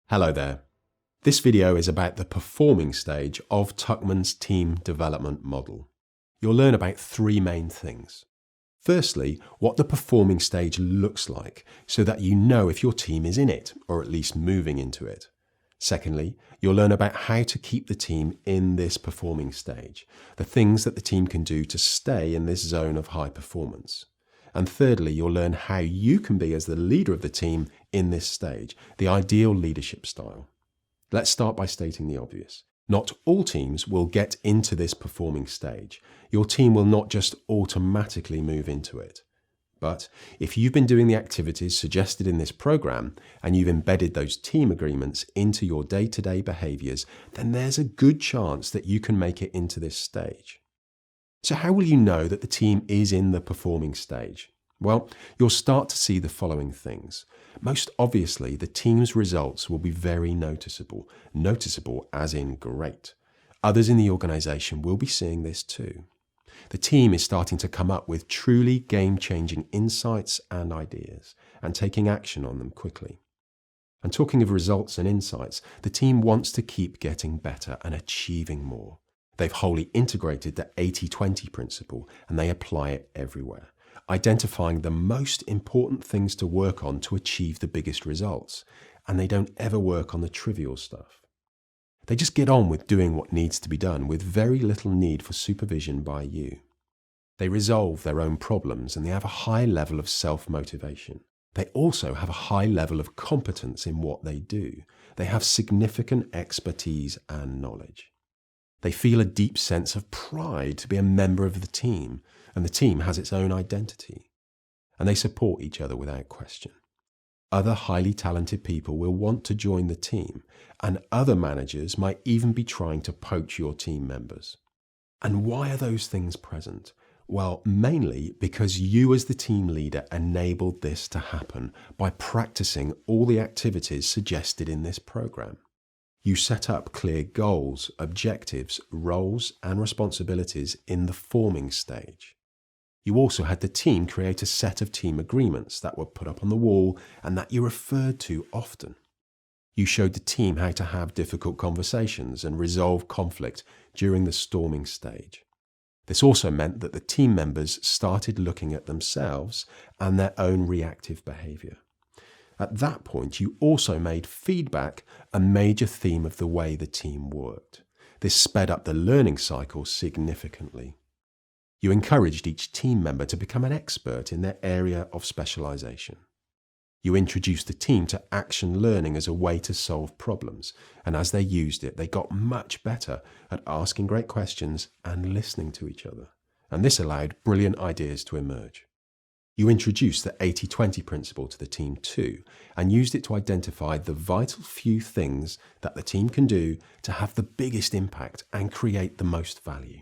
Hello there. This video is about the performing stage of Tuckman's team development model. You'll learn about three main things. Firstly, what the performing stage looks like so that you know if your team is in it, or at least moving into it. Secondly, you'll learn about how to keep the team in this performing stage, the things that the team can do to stay in this zone of high performance. And thirdly, you'll learn how you can be as the leader of the team in this stage, the ideal leadership style. Let's start by stating the obvious. Not all teams will get into this performing stage. Your team will not just automatically move into it. But if you've been doing the activities suggested in this program and you've embedded those team agreements into your day-to-day behaviors, then there's a good chance that you can make it into this stage. So how will you know that the team is in the performing stage? Well, you'll start to see the following things. Most obviously, the team's results will be very noticeable. Noticeable as in great. Others in the organization will be seeing this too. The team is starting to come up with truly game-changing insights and ideas and taking action on them quickly. And talking of results and insights, the team wants to keep getting better and achieving more. They've wholly integrated the 80-20 principle and they apply it everywhere, identifying the most important things to work on to achieve the biggest results. And they don't ever work on the trivial stuff. They just get on with doing what needs to be done with very little need for supervision by you. They resolve their own problems and they have a high level of self-motivation. They also have a high level of competence in what they do. They have significant expertise and knowledge. They feel a deep sense of pride to be a member of the team, and the team has its own identity. And they support each other without question. Other highly talented people will want to join the team, and other managers might even be trying to poach your team members. And why are those things present? Well, mainly because you as the team leader enabled this to happen by practicing all the activities suggested in this program. You set up clear goals, objectives, roles, and responsibilities in the forming stage. You also had the team create a set of team agreements that were put up on the wall and that you referred to often. You showed the team how to have difficult conversations and resolve conflict during the storming stage. This also meant that the team members started looking at themselves and their own reactive behavior. At that point, you also made feedback a major theme of the way the team worked. This sped up the learning cycle significantly. You encouraged each team member to become an expert in their area of specialization. You introduced the team to action learning as a way to solve problems, and as they used it, they got much better at asking great questions and listening to each other. And this allowed brilliant ideas to emerge. You introduced the 80-20 principle to the team too, and used it to identify the vital few things that the team can do to have the biggest impact and create the most value.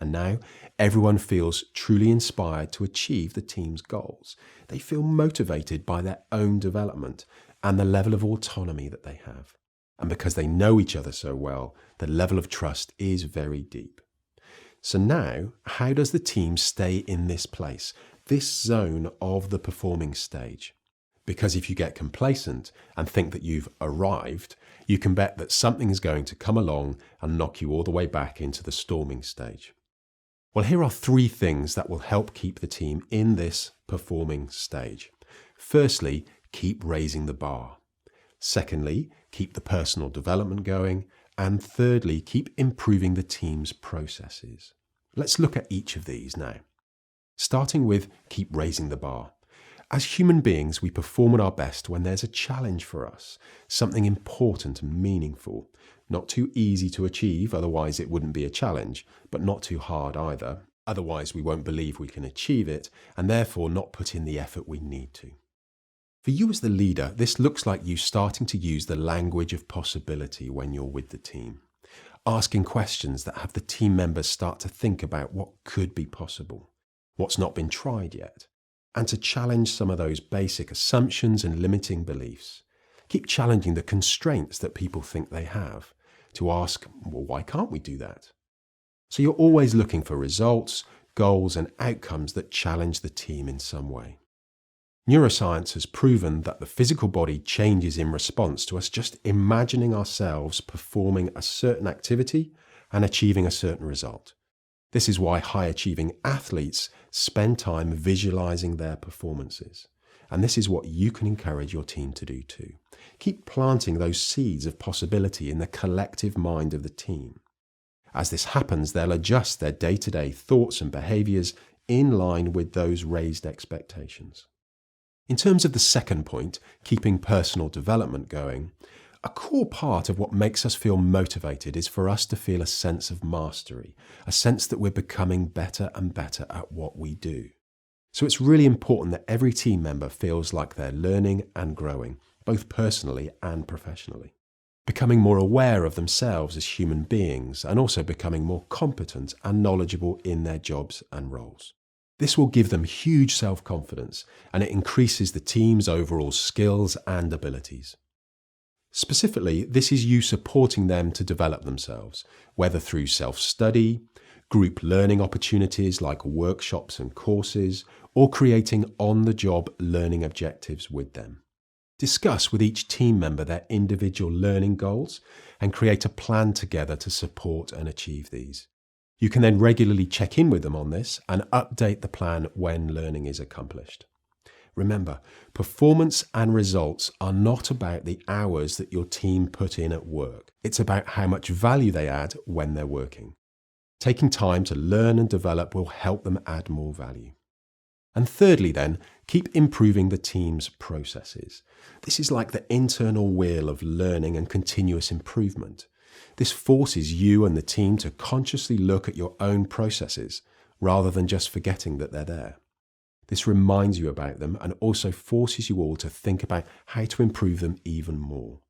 And now, everyone feels truly inspired to achieve the team's goals. They feel motivated by their own development and the level of autonomy that they have. And because they know each other so well, the level of trust is very deep. So now, how does the team stay in this place, this zone of the performing stage? Because if you get complacent and think that you've arrived, you can bet that something is going to come along and knock you all the way back into the storming stage. Well, here are three things that will help keep the team in this performing stage. Firstly, keep raising the bar. Secondly, keep the personal development going. And thirdly, keep improving the team's processes. Let's look at each of these now. Starting with keep raising the bar. As human beings, we perform at our best when there's a challenge for us, something important and meaningful. Not too easy to achieve, otherwise it wouldn't be a challenge, but not too hard either. Otherwise we won't believe we can achieve it, and therefore not put in the effort we need to. For you as the leader, this looks like you starting to use the language of possibility when you're with the team. Asking questions that have the team members start to think about what could be possible, what's not been tried yet, and to challenge some of those basic assumptions and limiting beliefs. Keep challenging the constraints that people think they have. To ask, well, why can't we do that? So you're always looking for results, goals, and outcomes that challenge the team in some way. Neuroscience has proven that the physical body changes in response to us just imagining ourselves performing a certain activity and achieving a certain result. This is why high-achieving athletes spend time visualizing their performances. And this is what you can encourage your team to do too. Keep planting those seeds of possibility in the collective mind of the team. As this happens, they'll adjust their day-to-day thoughts and behaviors in line with those raised expectations. In terms of the second point, keeping personal development going, a core part of what makes us feel motivated is for us to feel a sense of mastery, a sense that we're becoming better and better at what we do. So it's really important that every team member feels like they're learning and growing, both personally and professionally. Becoming more aware of themselves as human beings and also becoming more competent and knowledgeable in their jobs and roles. This will give them huge self-confidence and it increases the team's overall skills and abilities. Specifically, this is you supporting them to develop themselves, whether through self-study, group learning opportunities like workshops and courses, or creating on-the-job learning objectives with them. Discuss with each team member their individual learning goals and create a plan together to support and achieve these. You can then regularly check in with them on this and update the plan when learning is accomplished. Remember, performance and results are not about the hours that your team put in at work. It's about how much value they add when they're working. Taking time to learn and develop will help them add more value. And thirdly then, keep improving the team's processes. This is like the internal wheel of learning and continuous improvement. This forces you and the team to consciously look at your own processes rather than just forgetting that they're there. This reminds you about them and also forces you all to think about how to improve them even more.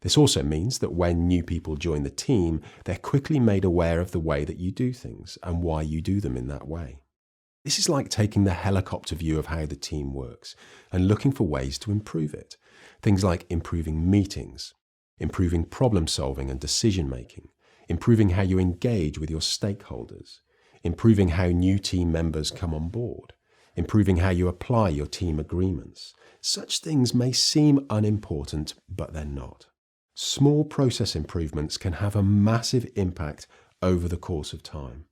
This also means that when new people join the team, they're quickly made aware of the way that you do things and why you do them in that way. This is like taking the helicopter view of how the team works and looking for ways to improve it. Things like improving meetings, improving problem solving and decision making, improving how you engage with your stakeholders, improving how new team members come on board, improving how you apply your team agreements. Such things may seem unimportant, but they're not. Small process improvements can have a massive impact over the course of time.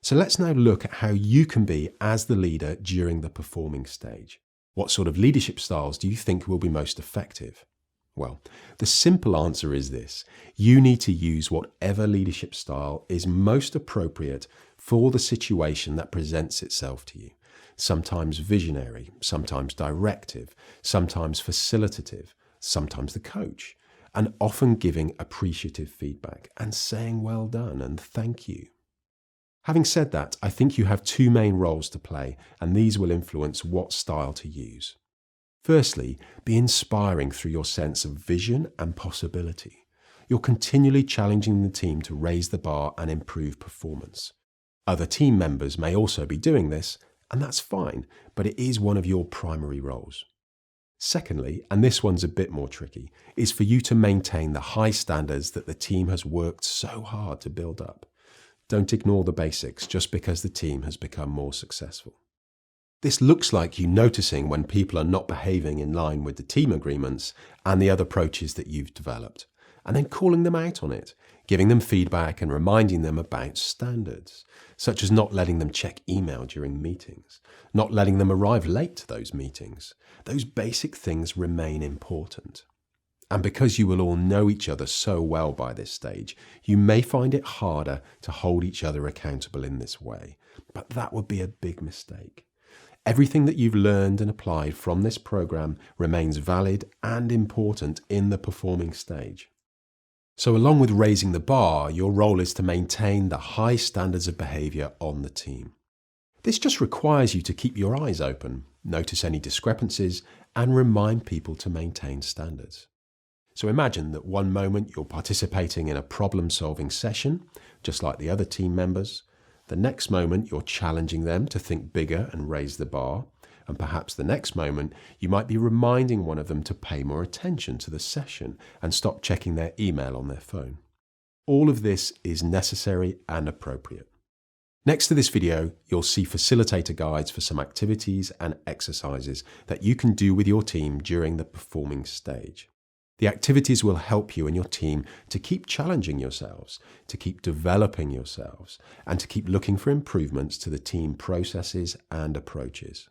So let's now look at how you can be as the leader during the performing stage. What sort of leadership styles do you think will be most effective? Well, the simple answer is this. You need to use whatever leadership style is most appropriate for the situation that presents itself to you. Sometimes visionary, sometimes directive, sometimes facilitative, sometimes the coach, and often giving appreciative feedback and saying well done and thank you. Having said that, I think you have two main roles to play, and these will influence what style to use. Firstly, be inspiring through your sense of vision and possibility. You're continually challenging the team to raise the bar and improve performance. Other team members may also be doing this, and that's fine, but it is one of your primary roles. Secondly, and this one's a bit more tricky, is for you to maintain the high standards that the team has worked so hard to build up. Don't ignore the basics just because the team has become more successful. This looks like you noticing when people are not behaving in line with the team agreements and the other approaches that you've developed, and then calling them out on it, giving them feedback and reminding them about standards, such as not letting them check email during meetings, not letting them arrive late to those meetings. Those basic things remain important. And because you will all know each other so well by this stage, you may find it harder to hold each other accountable in this way, but that would be a big mistake. Everything that you've learned and applied from this program remains valid and important in the performing stage. So along with raising the bar, your role is to maintain the high standards of behavior on the team. This just requires you to keep your eyes open, notice any discrepancies, and remind people to maintain standards. So imagine that one moment you're participating in a problem-solving session, just like the other team members. The next moment you're challenging them to think bigger and raise the bar. And perhaps the next moment you might be reminding one of them to pay more attention to the session and stop checking their email on their phone. All of this is necessary and appropriate. Next to this video, you'll see facilitator guides for some activities and exercises that you can do with your team during the performing stage. The activities will help you and your team to keep challenging yourselves, to keep developing yourselves, and to keep looking for improvements to the team processes and approaches.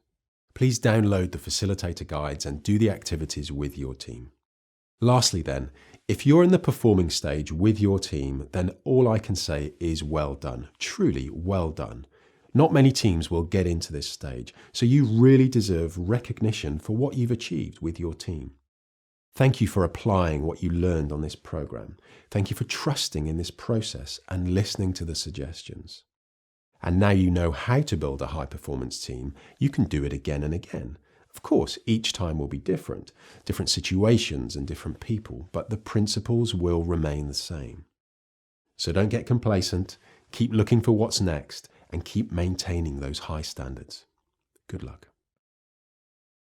Please download the facilitator guides and do the activities with your team. Lastly then, if you're in the performing stage with your team, then all I can say is well done, truly well done. Not many teams will get into this stage, so you really deserve recognition for what you've achieved with your team. Thank you for applying what you learned on this program. Thank you for trusting in this process and listening to the suggestions. And now you know how to build a high-performance team, you can do it again and again. Of course, each time will be different situations and different people, but the principles will remain the same. So don't get complacent, keep looking for what's next, and keep maintaining those high standards. Good luck.